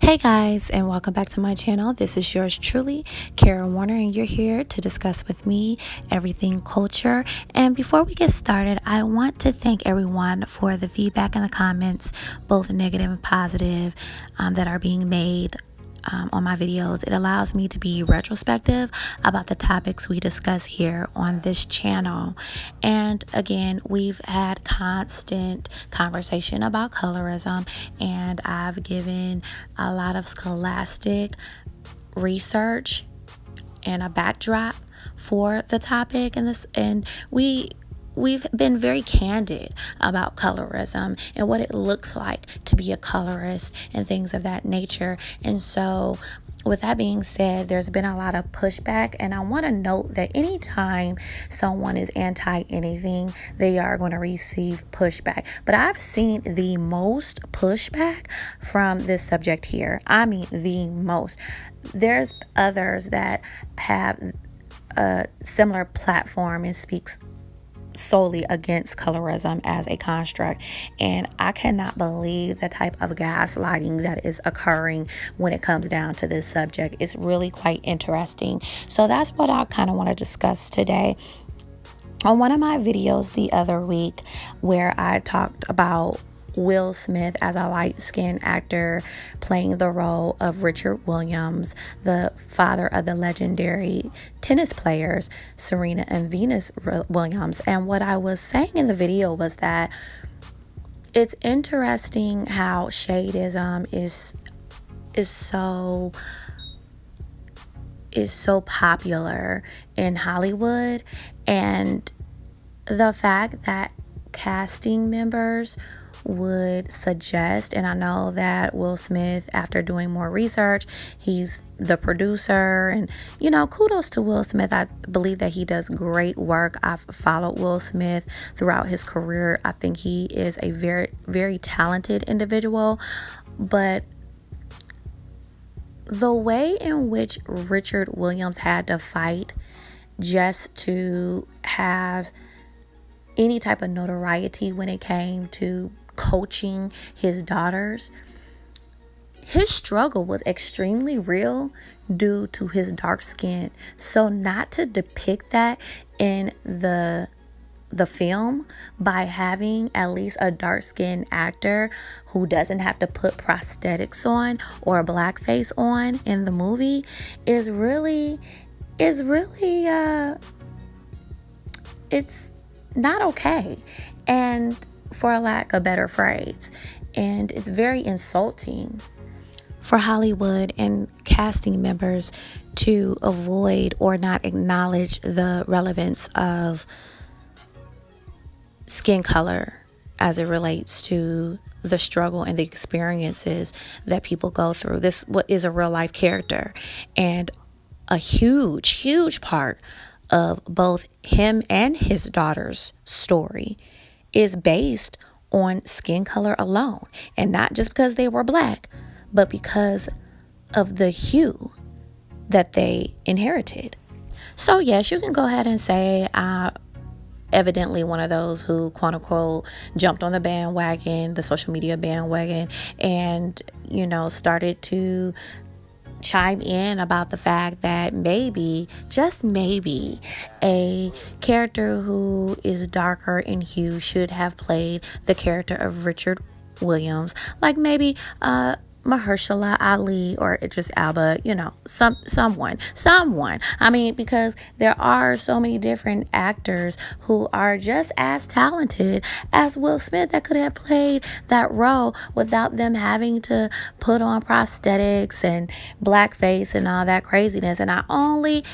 Hey guys, and welcome back to my channel. This is yours truly, Kara Warner, and you're here to discuss with me everything culture. And before we get started, I want to thank everyone for the feedback in the comments, both negative and positive, that are being made on my videos. It allows me to be retrospective about the topics we discuss here on this channel. And again, we've had constant conversation about colorism, and I've given a lot of scholastic research and a backdrop for the topic, and we've been very candid about colorism and what it looks like to be a colorist and things of that nature. And so with that being said, there's been a lot of pushback, and I want to note that anytime someone is anti anything, they are going to receive pushback. But I've seen the most pushback from this subject here. I mean, the most. There's others that have a similar platform and speaks solely against colorism as a construct, and I cannot believe the type of gaslighting that is occurring when it comes down to this subject. It's really quite interesting. So that's what I kind of want to discuss today. On one of my videos the other week, where I talked about Will Smith as a light-skinned actor playing the role of Richard Williams, the father of the legendary tennis players Serena and Venus Williams. And what I was saying in the video was that it's interesting how shadeism is so popular in Hollywood, and the fact that casting members would suggest, and I know that Will Smith, after doing more research, he's the producer, and kudos to Will Smith. I believe that he does great work. I've followed Will Smith throughout his career. I think he is a very, very talented individual, but the way in which Richard Williams had to fight just to have any type of notoriety when it came to coaching his daughters, his struggle was extremely real due to his dark skin. So not to depict that in the film by having at least a dark-skinned actor who doesn't have to put prosthetics on or a blackface on in the movie is really it's not okay, and for a lack of better phrase, and it's very insulting for Hollywood and casting members to avoid or not acknowledge the relevance of skin color as it relates to the struggle and the experiences that people go through. This what is a real life character, and a huge part of both him and his daughter's story is based on skin color alone, and not just because they were black, but because of the hue that they inherited. So yes, you can go ahead and say evidently one of those who, quote unquote, jumped on the bandwagon, the social media bandwagon, and started to chime in about the fact that maybe, just maybe, a character who is darker in hue should have played the character of Richard Williams, like maybe Mahershala Ali or Idris Elba, someone. I mean, because there are so many different actors who are just as talented as Will Smith that could have played that role without them having to put on prosthetics and blackface and all that craziness. And I only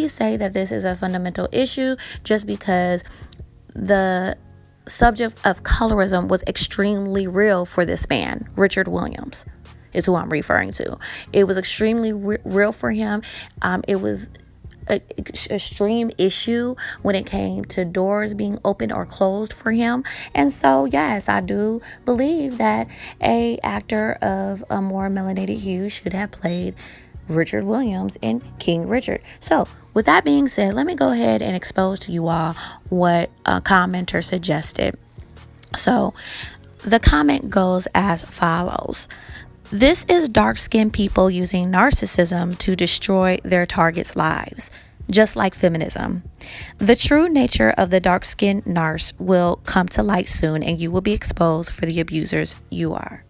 say that this is a fundamental issue just because the subject of colorism was extremely real for this man. Richard Williams is who I'm referring to. It was extremely real for him. It was an extreme issue when it came to doors being opened or closed for him. And so yes, I do believe that a actor of a more melanated hue should have played Richard Williams in King Richard. So with that being said, let me go ahead and expose to you all what a commenter suggested. So the comment goes as follows. This is dark-skinned people using narcissism to destroy their targets' lives, just like feminism. The true nature of the dark-skinned narc will come to light soon, and you will be exposed for the abusers you are.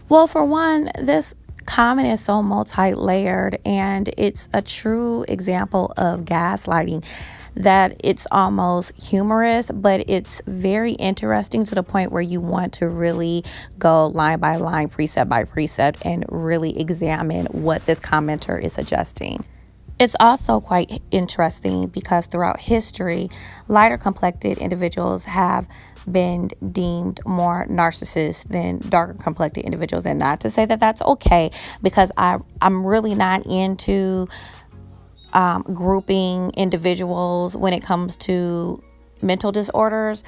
Well, for one, this comment is so multi-layered, and it's a true example of gaslighting that it's almost humorous, but it's very interesting to the point where you want to really go line by line, precept by precept, and really examine what this commenter is suggesting. It's also quite interesting because throughout history, lighter complected individuals have been deemed more narcissists than darker complected individuals. And not to say that that's okay, because I'm really not into grouping individuals when it comes to mental disorders.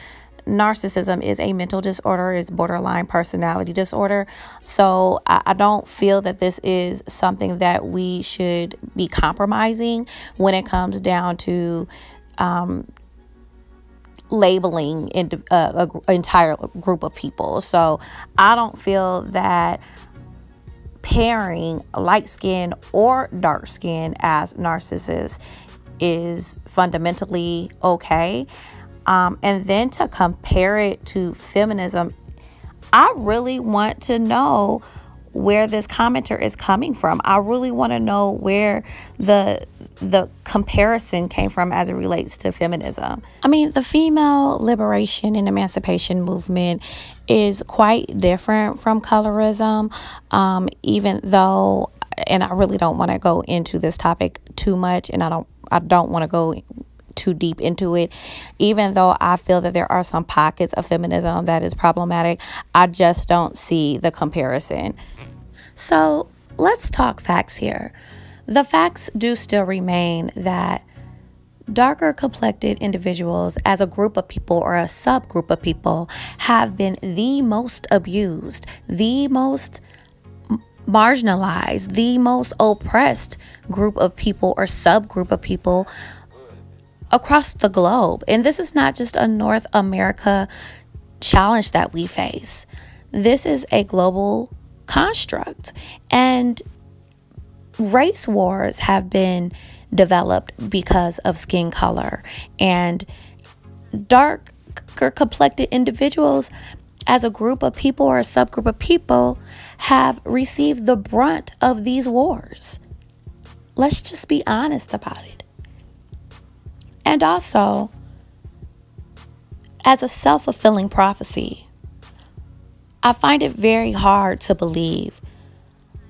Narcissism is a mental disorder, it's borderline personality disorder. So I don't feel that this is something that we should be compromising when it comes down to labeling an entire group of people. So I don't feel that pairing light skin or dark skin as narcissists is fundamentally okay. And then to compare it to feminism, I really want to know where this commenter is coming from. I really want to know where the comparison came from as it relates to feminism. I mean, the female liberation and emancipation movement is quite different from colorism, even though, and I really don't want to go into this topic too much, and I don't want to go too deep into it, even though I feel that there are some pockets of feminism that is problematic. I just don't see the comparison. So let's talk facts here. The facts do still remain that darker complected individuals as a group of people or a subgroup of people have been the most abused, the most marginalized, the most oppressed group of people or subgroup of people across the globe. And this is not just a North America challenge that we face. This is a global construct. And race wars have been developed because of skin color. And darker complected individuals as a group of people or a subgroup of people have received the brunt of these wars. Let's just be honest about it. And also, as a self-fulfilling prophecy, I find it very hard to believe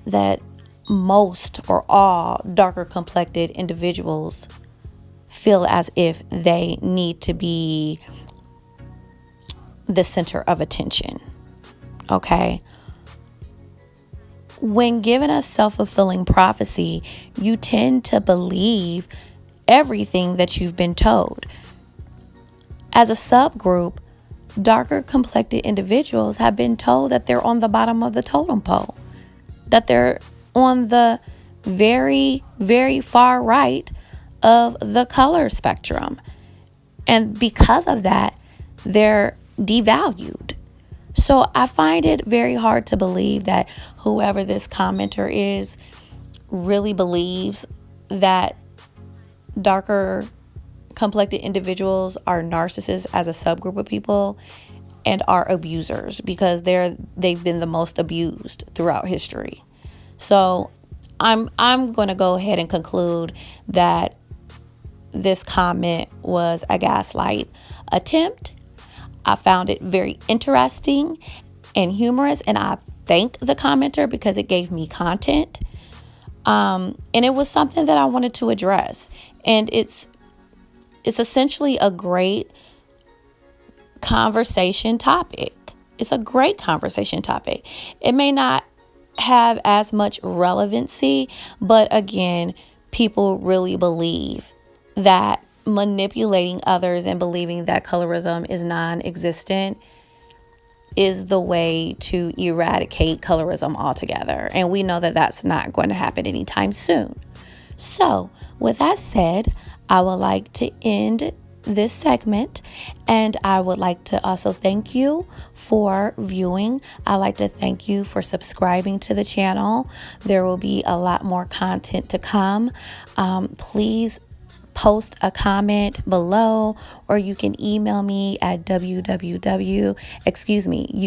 that most or all darker complected individuals feel as if they need to be the center of attention. Okay? When given a self-fulfilling prophecy, you tend to believe everything that you've been told. As a subgroup, darker complected individuals have been told that they're on the bottom of the totem pole, that they're on the very, very far right of the color spectrum. And because of that, they're devalued. So I find it very hard to believe that whoever this commenter is really believes that darker complected individuals are narcissists as a subgroup of people and are abusers, because they've been the most abused throughout history. So I'm going to go ahead and conclude that this comment was a gaslight attempt. I found it very interesting and humorous, and I thank the commenter because it gave me content. And it was something that I wanted to address. And it's essentially a great conversation topic. It's a great conversation topic. It may not have as much relevancy, but again, people really believe that manipulating others and believing that colorism is non-existent is the way to eradicate colorism altogether. And we know that that's not going to happen anytime soon. So with that said, I would like to end this segment, and I would like to also thank you for viewing. I'd like to thank you for subscribing to the channel. There will be a lot more content to come. Please post a comment below, or you can email me at you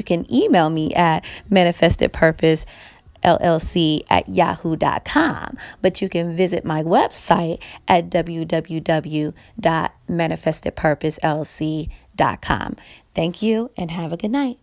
can email me at manifestedpurposellc@yahoo.com, but you can visit my website at www.manifestedpurposellc.com. Thank you and have a good night.